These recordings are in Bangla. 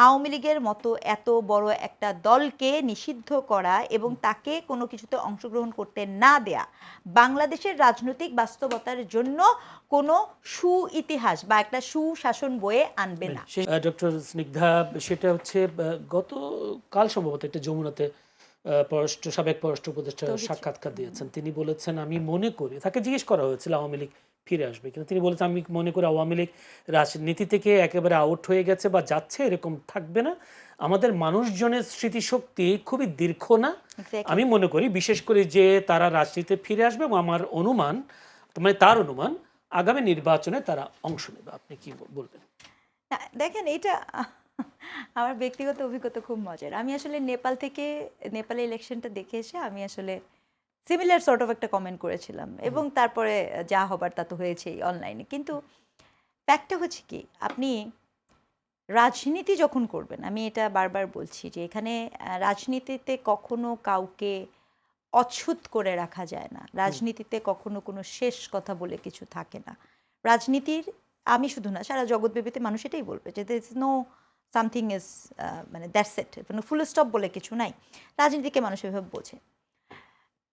আওয়ামী লীগের মতো এত বড় একটা দলকে নিষিদ্ধ করা এবং তাকে কোনো কিছুতে অংশগ্রহণ করতে না দেয়া বাংলাদেশের রাজনৈতিক বাস্তবতার জন্য কোনো ইতিহাস বা একটা সুশাসন বয়ে আনবে না। ডক্টর স্নিগ্ধা, সেটা হচ্ছে গত কাল সম্ভবত একটা যমুনাতে সাবেক পররাষ্ট্র উপদেষ্টা সাক্ষাৎকার দিয়েছেন। তিনি বলেছেন, আমি মনে করি, তাকে জিজ্ঞেস করা হয়েছিল আওয়ামী লীগ ফিরে আসবে, কিন্তু তিনি বলেছেন আমি মনে করি আওয়ামী লীগ রাজনীতি থেকে একেবারে আউট হয়ে গেছে বা যাচ্ছে, এরকম থাকবে না। আমাদের মানুষজনের স্মৃতিশক্তি খুবই দীর্ঘ না। আমি মনে করি বিশেষ করে যে তারা রাজনীতিতে ফিরে আসবে এবং আমার অনুমান, মানে তার অনুমান, আগামী নির্বাচনে তারা অংশ নেবে। আপনি কি বলবেন? দেখেন, এটা আমার ব্যক্তিগত অভিজ্ঞতা খুব মজার। আমি আসলে নেপালে ইলেকশনটা দেখে এসে আমি আসলে সিমিলার সর্ট অফ একটা কমেন্ট করেছিলাম এবং তারপরে যা হবার তা তো হয়েছেই অনলাইনে। কিন্তু ফ্যাক্টটা হচ্ছে কি, আপনি রাজনীতি যখন করবেন, আমি এটা বারবার বলছি যে এখানে রাজনীতিতে কখনো কাউকে অছুত করে রাখা যায় না। রাজনীতিতে কখনো কোনো শেষ কথা বলে কিছু থাকে না। রাজনীতির, আমি শুধু না, সারা জগৎব্যাপীতে মানুষ এটাই বলবে যে there is no something is মানে দ্যাটস ইট, ফুল স্টপ বলে কিছু নাই। রাজনীতিকে মানুষ এভাবে বোঝে।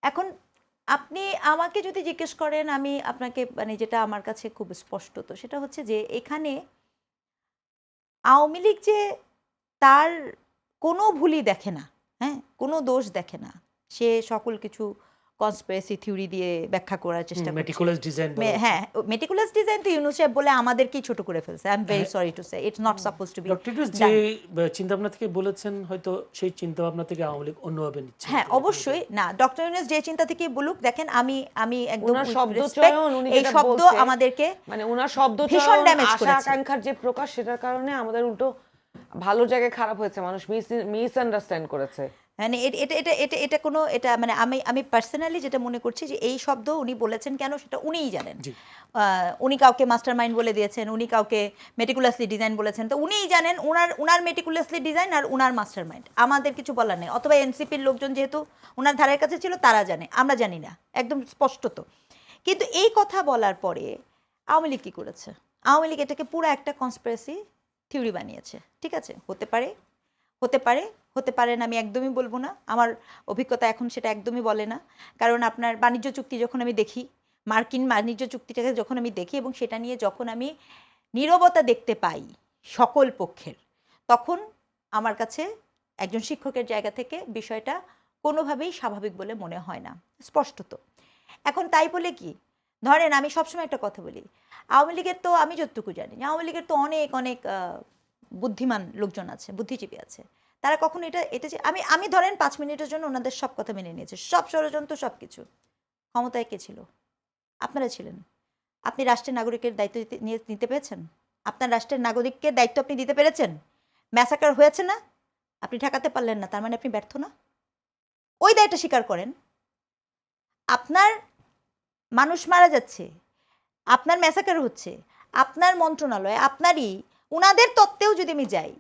এখন আপনি আমাকে যদি জিজ্ঞেস করেন, আমি আপনাকে মানে যেটা আমার কাছে খুব স্পষ্টত সেটা হচ্ছে যে এখানে আওয়ামী লীগ যে তার কোনো ভুলই দেখে না, হ্যাঁ, কোনো দোষ দেখে না, সে সকল কিছু কনস্পিরেসি থিওরি দিয়ে ব্যাখ্যা করার চেষ্টা করছে। মেটিকুলাস ডিজাইন, হ্যাঁ, মেটিকুলাস ডিজাইন তো ইউনূস সাহেব বলে আমাদেরকেই ছোট করে ফেলছে। I am very sorry to say, it's not suppose to be. Doctor Yunus যে চিন্তাভাবনা থেকে বলেছেন, হয়তো সেই চিন্তাভাবনা থেকে আওয়ামী লীগ অন্যভাবে নিচ্ছে। হ্যাঁ, অবশ্যই না, ডক্টর ইউনূস যে চিন্তা থেকে বলুক, দেখেন আমি একদম এই শব্দ আমাদেরকে মানে ওনার শব্দ ভীষণ ড্যামেজ করেছে। আকাঙ্ক্ষার যে প্রকাশ, সেটার কারণে আমাদের উল্টো ভালো জায়গায় খারাপ হয়েছে, মানুষ মিসআন্ডারস্ট্যান্ড করেছে। মানে এটা কোনো, এটা মানে আমি পার্সোনালি যেটা মনে করছি যে এই শব্দ উনি বলেছেন কেন সেটা উনিই জানেন। উনি কাউকে মাস্টার মাইন্ড বলে দিয়েছেন, উনি কাউকে মেটিকুলাসলি ডিজাইন বলেছেন, তো উনিই জানেন উনার মেটিকুলাসলি ডিজাইন আর উনার মাস্টার মাইন্ড। আমাদের কিছু বলার নেই। অথবা এনসিপির লোকজন যেহেতু উনার ধারের কাছে ছিল তারা জানে, আমরা জানি না, একদম স্পষ্টত। কিন্তু এই কথা বলার পরে আওয়ামী লীগ কী করেছে? আওয়ামী লীগ এটাকে পুরো একটা কনস্পিরেসি থিওরি বানিয়েছে। ঠিক আছে, হতে পারে, হতে পারে না আমি একদমই বলবো না। আমার অভিজ্ঞতা এখন সেটা একদমই বলে না। কারণ আপনার বাণিজ্য চুক্তি যখন আমি দেখি, মার্কিন বাণিজ্য চুক্তিটাকে যখন আমি দেখি এবং সেটা নিয়ে যখন আমি নীরবতা দেখতে পাই সকল পক্ষের, তখন আমার কাছে একজন শিক্ষকের জায়গা থেকে বিষয়টা কোনোভাবেই স্বাভাবিক বলে মনে হয় না, স্পষ্টত। এখন তাই বলে কি, ধরেন আমি সবসময় একটা কথা বলি, আওয়ামী লীগের তো, আমি যতটুকু জানি, আওয়ামী লীগের তো অনেক অনেক বুদ্ধিমান লোকজন আছে, বুদ্ধিজীবী আছে। তারা কখনো এটা যে আমি ধরেন 5 মিনিটের জন্য ওনাদের সব কথা মেনে নিয়েছে, সব ষড়যন্ত্র, সব কিছু। ক্ষমতায় কে ছিল? আপনারা ছিলেন। আপনি রাষ্ট্রের নাগরিকের দায়িত্ব নিতে পেরেছেন? আপনার রাষ্ট্রের নাগরিককে দায়িত্ব আপনি দিতে পেরেছেন? ম্যাসাকার হয়েছে না, আপনি ঠেকাতে পারলেন না, তার মানে আপনি ব্যর্থ না? ওই দায়িত্ব স্বীকার করেন। আপনার মানুষ মারা যাচ্ছে, আপনার ম্যাসাকার হচ্ছে, আপনার মন্ত্রণালয়, আপনারই, ওনাদের তত্ত্বেও যদি আমি যাই,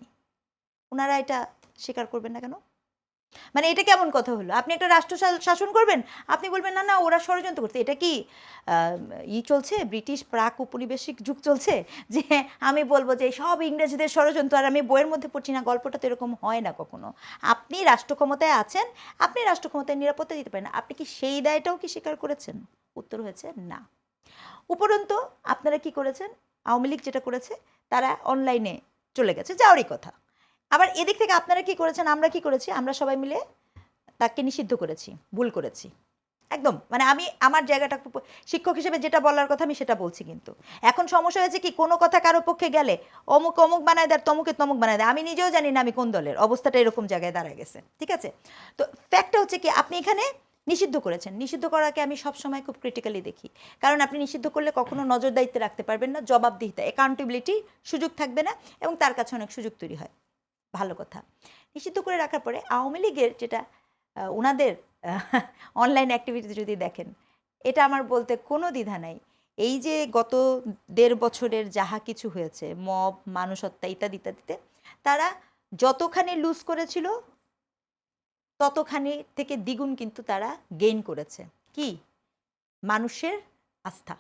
ওনারা এটা স্বীকার করবেন না কেন? মানে এটা কেমন কথা হলো? আপনি একটা রাষ্ট্র শাসন করবেন, আপনি বলবেন না না ওরা ষড়যন্ত্র করছে। এটা কি চলছে, ব্রিটিশ প্রাক উপনিবেশিক যুগ চলছে যে আমি বলবো যে সব ইংরেজদের ষড়যন্ত্র, আর আমি বইয়ের মধ্যে পড়ছি না? গল্পটা তো এরকম হয় না কখনো। আপনি রাষ্ট্র ক্ষমতায় আছেন, আপনি রাষ্ট্র ক্ষমতায় নিরাপত্তা দিতে পারেন, আপনি কি সেই দায়টাও কি স্বীকার করেছেন? উত্তর হয়েছে না। উপরন্তু আপনারা কি করেছেন? আওয়ামী লীগ যেটা করেছে, তারা অনলাইনে চলে গেছে, যাওয়ারই কথা। আবার এদিক থেকে আপনারা কি করেছেন, আমরা কি করেছি, আমরা সবাই মিলে তাকে নিষিদ্ধ করেছি, ভুল করেছি একদম। মানে আমি আমার জায়গাটা শিক্ষক হিসেবে যেটা বলার কথা আমি সেটা বলছি। কিন্তু এখন সমস্যা হয়েছে কি, কোনো কথা কারো পক্ষে গেলে অমুক অমুক বানায় দেয়, তমুকে তমুক বানায় দেয়। আমি নিজেও জানি না আমি কোন দলের, অবস্থাটা এরকম জায়গায় দাঁড়ায় গেছে। ঠিক আছে, তো ফ্যাক্টটা হচ্ছে কি, আপনি এখানে নিষিদ্ধ করেছেন। নিষিদ্ধ করাকে আমি সবসময় খুব ক্রিটিক্যালি দেখি, কারণ আপনি নিষিদ্ধ করলে কখনো নজরদারিতে রাখতে পারবেন না, জবাবদিহিতা, অ্যাকাউন্টেবিলিটি সুযোগ থাকবে না, এবং তার কাছে অনেক সুযোগ তৈরি হয়। ভালো কথা। নিষিদ্ধ করে রাখার পরে আওয়ামী লীগের যেটা ওনাদের অনলাইন অ্যাক্টিভিটি যদি দেখেন, এটা আমার বলতে কোনো দ্বিধা নাই। এই যে গত 1.5 বছরের যাহা কিছু হয়েছে, মব, মানুষ হত্যা ইত্যাদি ইত্যাদিতে, তারা যতখানি লুজ করেছিল ততখানি থেকে দ্বিগুণ কিন্তু তারা গেইন করেছে। কি? মানুষের আস্থা।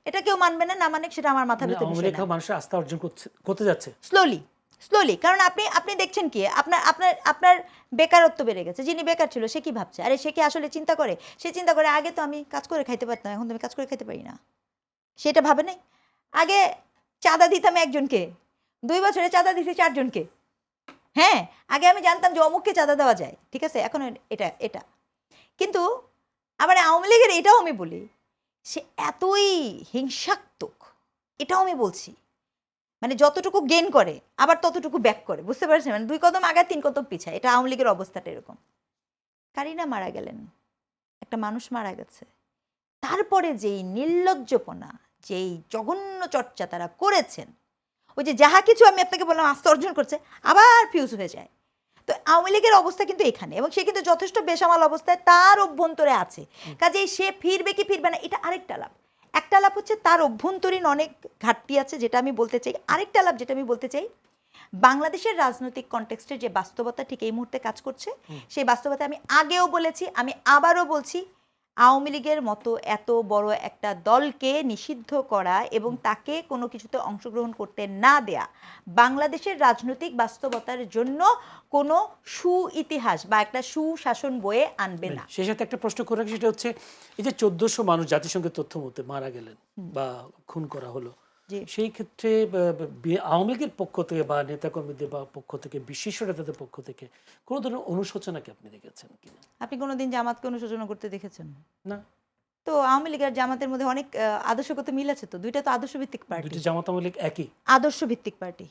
এটা কেউ মানবে না, না মানে সেটা আমার মাথার ভিতরে বিষয় না। মানুষের আস্থা অর্জন করতে যাচ্ছে স্লোলি, কারণ আপনি আপনি দেখছেন কি আপনার আপনার আপনার বেকারত্ব বেড়ে গেছে। যিনি বেকার ছিল সে কি ভাবছে? আরে সে কি আসলে চিন্তা করে? সে চিন্তা করে আগে তো আমি কাজ করে খাইতে পারতাম, এখন তো আমি কাজ করে খাইতে পারি না। সেটা ভাবে নাই। আগে চাঁদা দিতাম একজনকে, 2 বছরে চাঁদা দিছি 4 জনকে। হ্যাঁ, আগে আমি জানতাম যে অমুককে চাঁদা দেওয়া যায়, ঠিক আছে, এখন এটা এটা। কিন্তু আবার আওয়ামী লীগের এটাও আমি বলি, সে এতই হিংসাত্মক, এটাও আমি বলছি, মানে যতটুকু গেইন করে আবার ততটুকু ব্যাক করে, বুঝতে পারছেন? মানে 2 কদম আগে 3 কদম পিছায়। এটা আওয়ামী লীগের অবস্থাটা এরকম। কারিনা মারা গেলেন, একটা মানুষ মারা গেছে, তারপরে যেই নির্লজ্জপনা, যেই জঘন্য চর্চা তারা করেছেন, ওই যে যাহা কিছু আমি আপনাকে বললাম আস্থা অর্জন করছে, আবার ফিউজ হয়ে যায়। তো আওয়ামী লীগের অবস্থা কিন্তু এখানে, এবং সে কিন্তু যথেষ্ট বেসামাল অবস্থায় তার অভ্যন্তরে আছে। কাজেই সে ফিরবে কি ফিরবে না এটা আরেকটা লাভ। একটা লাভ হচ্ছে তার অভ্যন্তরীণ অনেক ঘাটতি আছে, যেটা আমি বলতে চাই। আরেকটা লাভ যেটা আমি বলতে চাই, বাংলাদেশের রাজনৈতিক কনটেক্সটে যে বাস্তবতা ঠিক এই মুহূর্তে কাজ করছে, সেই বাস্তবতা আমি আগেও বলেছি, আমি আবারও বলছি, আওয়ামী লীগের মতো এত বড় একটা দলকে নিষিদ্ধ করা এবং তাকে কোনো কিছুতে অংশগ্রহণ করতে না দেয়া বাংলাদেশের রাজনৈতিক বাস্তবতার জন্য কোনো ইতিহাস বা একটা সুশাসন বয়ে আনবে না। সেই সাথে একটা প্রশ্ন করে রাখি, সেটা হচ্ছে এই যে 1400 মানুষ জাতিসংঘের তথ্য মতে মারা গেলেন বা খুন করা হলো, সেই ক্ষেত্রে আওয়ামী লীগের পক্ষ থেকে বা নেতাকর্মীদের বা পক্ষ থেকে, বিশিষ্ট নেতাদের পক্ষ থেকে কোনো ধরনের অনুশোচনা কি আপনি দেখেছেন কিনা? আপনি কোনোদিন জামাতকে অনুশোচনা করতে দেখেছেন? না। তো আওয়ামী লীগ আর জামাতের মধ্যে অনেক আদর্শগত মিল আছে, তো দুইটা তো আদর্শভিত্তিক পার্টি। দুটি জামাত আওয়ামী লীগ একই আদর্শভিত্তিক পার্টি,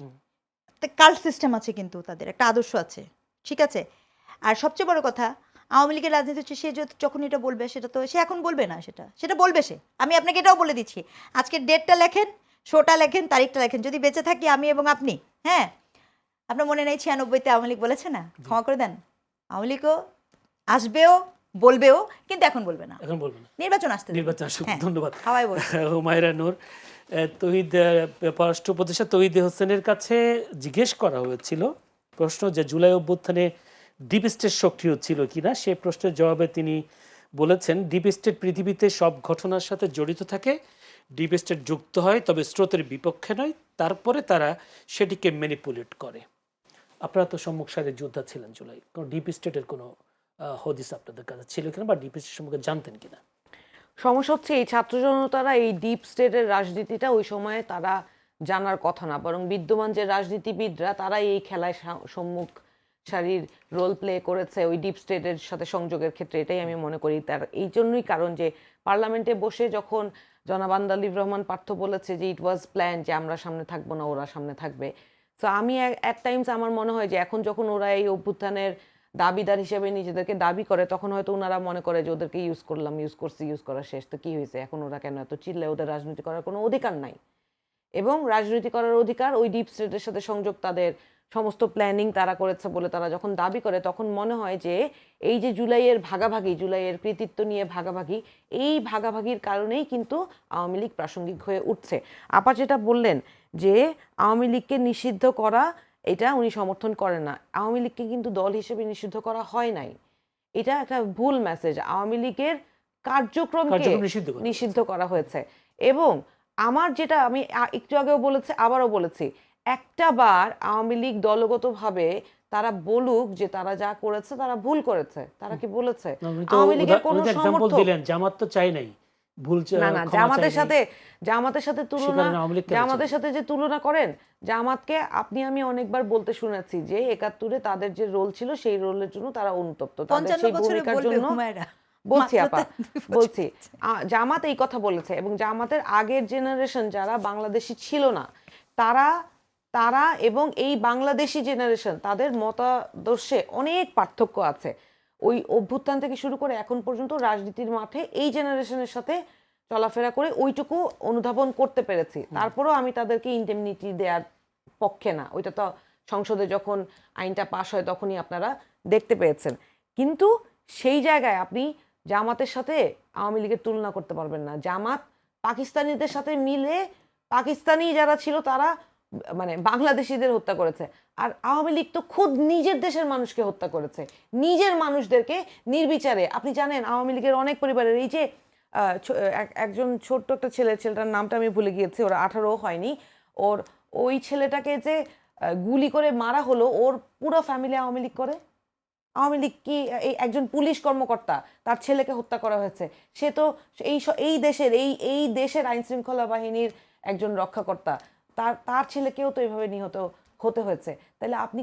কাল্ট সিস্টেম আছে, কিন্তু তাদের একটা আদর্শ আছে, ঠিক আছে। আর সবচেয়ে বড় কথা, আওয়ামী লীগের রাজনীতি হচ্ছে সে যখন এটা বলবে, সেটা তো সে এখন বলবে না, সেটা সেটা বলবে সে। আমি আপনাকে এটাও বলে দিচ্ছি, আজকের ডেটটা লেখেন, শোটা লেখেন, তারিখটা লেখেন, যদি বেঁচে থাকি আমি এবং আপনি। হ্যাঁ, আপনার মনে নেই 96-তে আওয়ামী লীগ বলেছে না? ক্ষমা করে দেন, আওয়ামী লীগও আসবেও, বলবেও, কিন্তু এখন বলবে না, এখন বলবে না, নির্বাচন আসতে দেবে। নির্বাচন আসুক। হ্যাঁ, ধন্যবাদ হাওয়ায় বলবে। হুমায়রা নূর। তহিদ, পররাষ্ট্র উপদেষ্টা তহিদ হোসেনের কাছে জিজ্ঞেস করা হয়েছিল প্রশ্ন যে জুলাই অভ্যুত্থানে ডিপ স্টেট সক্রিয় ছিল কিনা। সে প্রশ্নের জবাবে তিনি বলেছেন, ডিপ স্টেট পৃথিবীতে সব ঘটনার সাথে জড়িত থাকে, ডিপ স্টেট যুক্ত হয় তবে স্রোতের বিপক্ষে নয়, তারপরে তারা সেটিকে ম্যানিপুলেট করে। আপনারা তো সম্মুখ সারির যোদ্ধা ছিলেন জুলাই, কোনো ডিপ স্টেটের কোনো হদিস আপনাদের কাছে ছিল কিনা বা ডিপ স্টেট সম্পর্কে জানতেন কিনা? সমস্যা হচ্ছে এই ছাত্র জনতারা এই ডিপ স্টেটের রাজনীতিটা ওই সময়ে তারা জানার কথা না, বরং বিদ্যমান যে রাজনীতিবিদরা তারা এই খেলায় সম্মুখ সারির রোল প্লে করেছে ওই ডিপ স্টেটের সাথে সংযোগের ক্ষেত্রে। এটাই আমি মনে করি। তার এই জন্যই কারণ যে পার্লামেন্টে বসে যখন জনাব আন্দালিব রহমান পার্থ বলেছে যে ইট ওয়াজ প্ল্যান, যে আমরা সামনে থাকবো না, ওরা সামনে থাকবে। তো আমি অ্যাট টাইমস আমার মনে হয় যে এখন যখন ওরা এই অভ্যুত্থানের দাবিদার হিসেবে নিজেদেরকে দাবি করে, তখন হয়তো ওনারা মনে করে যে ওদেরকে ইউজ করলাম, ইউজ করছি, ইউজ করা শেষ, তো কি হয়েছে, এখন ওরা কেন এত চিল্লায়, ওদের রাজনীতি করার কোনো অধিকার নাই। এবং রাজনীতি করার অধিকার ওই ডিপ স্টেটের সাথে সংযোগ, তাদের সমস্ত প্ল্যানিং তারা করেছে বলে তারা যখন দাবি করে, তখন মনে হয় যে এই যে জুলাইয়ের ভাগাভাগি, জুলাইয়ের কৃতিত্ব নিয়ে ভাগাভাগি, এই ভাগাভাগির কারণেই কিন্তু আওয়ামী লীগ প্রাসঙ্গিক হয়ে উঠছে। আপা যেটা বললেন যে আওয়ামী লীগকে নিষিদ্ধ করা, এটা উনি সমর্থন করেন না। আওয়ামী লীগকে কিন্তু দল হিসেবে নিষিদ্ধ করা হয় নাই, এটা একটা ভুল মেসেজ। আওয়ামী লীগের কার্যক্রমকে নিষিদ্ধ করা হয়েছে। এবং আমার যেটা আমি একটু আগেও বলেছি, আবারও বলেছি, একটা বার আওয়ামী লীগ দলগতভাবে তারা বলুক যে তারা যা করেছে তারা ভুল করেছে, তারা কি বলেছে? আওয়ামী লীগের কোনো সমর্থক দিলেন জামাত তো চাই নাই ভুল, না না, জামাতের সাথে তুলনা, জামাতের সাথে যে তুলনা করেন, জামাতকে আপনি আমি অনেকবার বলতে শুনেছি যে 71-এ তাদের যে রোল ছিল সেই রোলের জন্য তারা অনুতপ্ত, তাদের সেই ভূমিকার জন্য বলছি আপা, বলছি জামাত এই কথা বলেছে। এবং জামাতের আগের জেনারেশন যারা বাংলাদেশি ছিল না, তারা এবং এই বাংলাদেশি জেনারেশন, তাদের মতাদর্শে অনেক পার্থক্য আছে। ওই অভ্যুত্থান থেকে শুরু করে এখন পর্যন্ত রাজনীতির মাঠে এই জেনারেশনের সাথে চলাফেরা করে ওইটুকু অনুধাবন করতে পেরেছি। তারপরেও আমি তাদেরকে ইন্ডেমনিটি দেওয়ার পক্ষে না। ওইটা তো সংসদে যখন আইনটা পাশ হয় তখনই আপনারা দেখতে পেয়েছেন। কিন্তু সেই জায়গায় আপনি জামাতের সাথে আওয়ামী লীগের তুলনা করতে পারবেন না। জামাত পাকিস্তানিদের সাথে মিলে, পাকিস্তানি যারা ছিল তারা মানে বাংলাদেশিদের হত্যা করেছে, আর আওয়ামী লীগ তো খুদ নিজের দেশের মানুষকে হত্যা করেছে, নিজের মানুষদেরকে নির্বিচারে। আপনি জানেন আওয়ামী লীগের অনেক পরিবারের, এই যে একজন ছোট্ট একটা ছেলেটার নামটা আমি ভুলে গিয়েছি, ওরা 18 হয়নি, ওই ছেলেটাকে যে গুলি করে মারা হলো, ওর পুরো ফ্যামিলি আওয়ামী লীগ করে? আওয়ামী লীগ কি একজন পুলিশ কর্মকর্তা, তার ছেলেকে হত্যা করা হয়েছে, সে তো এই দেশের আইন শৃঙ্খলা বাহিনীর একজন রক্ষাকর্তা, তার ছেলেকেও তো এইভাবে নিহত হতে হয়েছে। তাহলে আপনি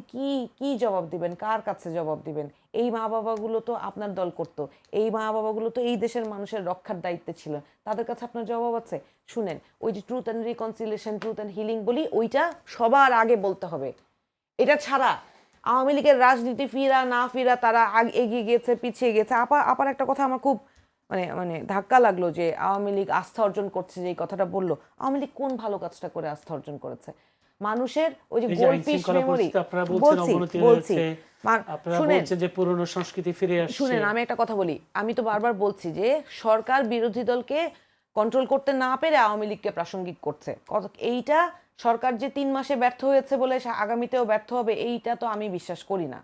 কি জবাব দিবেন, কার কাছে জবাব দিবেন? এই মা বাবাগুলো তো আপনার দল করতো, এই মা বাবাগুলো তো এই দেশের মানুষের রক্ষার দায়িত্বে ছিল, তাদের কাছে আপনার জবাব আছে? শুনেন, ওই যে truth and reconciliation, truth and healing বলি, ওইটা সবার আগে বলতে হবে। এটা ছাড়া আওয়ামী লীগের রাজনীতি ফিরা না ফিরা, তারা এগিয়ে গেছে পিছিয়ে গেছে। আপার একটা কথা আমার খুব মানে ধাক্কা লাগলো, যে আওয়ামী লীগ আস্থা অর্জন করছে, যে এই কথাটা বললো। আওয়ামী লীগ কোন ভালো কাজটা করে আস্থা অর্জন করেছে? মানুষের ওই যে গোল্ডফিশ মেমোরি, শুনেন আমি একটা কথা বলি, আমি তো বারবার বলছি যে সরকার বিরোধী দলকে কন্ট্রোল করতে না পেরে আওয়ামী লীগকে প্রাসঙ্গিক করছে। এইটা সরকার যে 3 মাসে ব্যর্থ হয়েছে বলে আগামীতেও ব্যর্থ হবে, এইটা তো আমি বিশ্বাস করি না।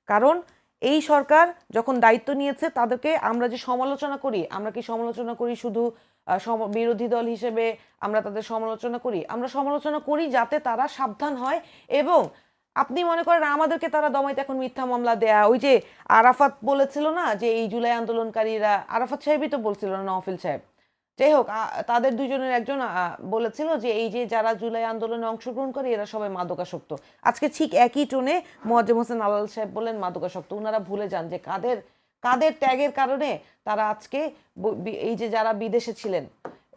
কারণ এই সরকার যখন দায়িত্ব নিয়েছে, তাদেরকে আমরা যে সমালোচনা করি, আমরা কি সমালোচনা করি শুধু বিরোধী দল হিসেবে আমরা তাদের সমালোচনা করি? আমরা সমালোচনা করি যাতে তারা সাবধান হয়। এবং আপনি মনে করেন আমাদেরকে তারা দমাইতে এখন মিথ্যা মামলা দেয়া, ওই যে আরাফাত বলেছিল না যে এই জুলাই আন্দোলনকারীরা, আরাফাত সাহেবই তো বলছিল না, নওফেল সাহেব, যাই হোক, তাদের দুজনের একজন বলেছিল যে এই যে যারা জুলাই আন্দোলনে অংশগ্রহণ করে এরা সবাই মাদকাসক্ত। আজকে ঠিক একই টোনে মোয়াজ্জেম হোসেন আলাল সাহেব বললেন মাদকাসক্ত। ওনারা ভুলে যান যে কাদের ত্যাগের কারণে তারা আজকে এই যে যারা বিদেশে ছিলেন,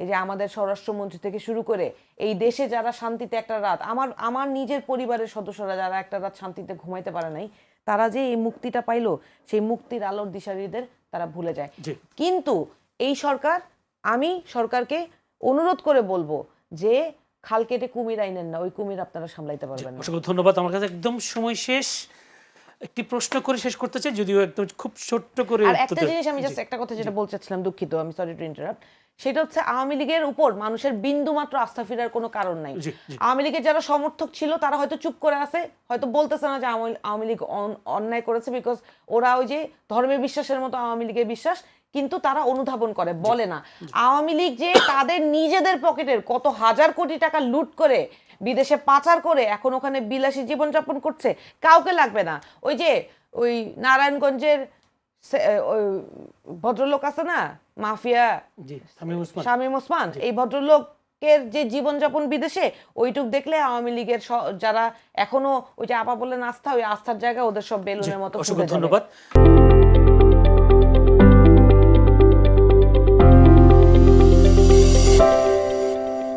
এই যে আমাদের স্বরাষ্ট্রমন্ত্রী থেকে শুরু করে এই দেশে যারা শান্তিতে একটা রাত, আমার নিজের পরিবারের সদস্যরা যারা একটা রাত শান্তিতে ঘুমাইতে পারে নাই, তারা যে এই মুক্তিটা পাইলো, সেই মুক্তির আলোর দিশারীদের তারা ভুলে যায়। কিন্তু এই সরকার, আমি সরকারকে অনুরোধ করে বলবো যে খাল কেটে কুমির আইনেন না, ওই কুমির আপনারা সামলাইতে পারবেন না। অসংখ্য ধন্যবাদ। আমার কাছে একদম সময় শেষ, একটি প্রশ্ন করে শেষ করতে চাই, যদিও একদম খুব ছোট্ট করে। আর একটা জিনিস আমি জাস্ট একটা কথা যেটা বলতে চাচ্ছিলাম, দুঃখিত, আমি সরি টু ইন্টারাপ্ট, সেটা হচ্ছে আওয়ামী লীগের উপর মানুষের বিন্দু মাত্র আস্থা ফেরার কোনো কারণ নাই। আওয়ামী লীগের যারা সমর্থক ছিল তারা হয়তো চুপ করে আছে, হয়তো বলতেছে না যে আওয়ামী লীগ অন্যায় করেছে, বিকজ ওরা ওই যে ধর্মের বিশ্বাসের মতো আওয়ামী লীগের বিশ্বাস, কিন্তু তারা অনুধাবন করে, বলে না। আওয়ামী লীগ যে তাদের নিজেদের পকেটের কত হাজার কোটি টাকা লুট করে বিদেশে পাচার করে এখন ওখানে বিলাসী জীবনযাপন করছে, কাউকে লাগবে না। ওই নারায়ণগঞ্জের ওই ভদ্রলোক আছে না, মাফিয়া শামীম ওসমান, এই ভদ্রলোকের যে জীবনযাপন বিদেশে, ওইটুক দেখলে আওয়ামী লীগের যারা এখনো ওই যে আপা বললেন আস্থা, ওই আস্থার জায়গা ওদের সব বেলুনের মতো। ধন্যবাদ।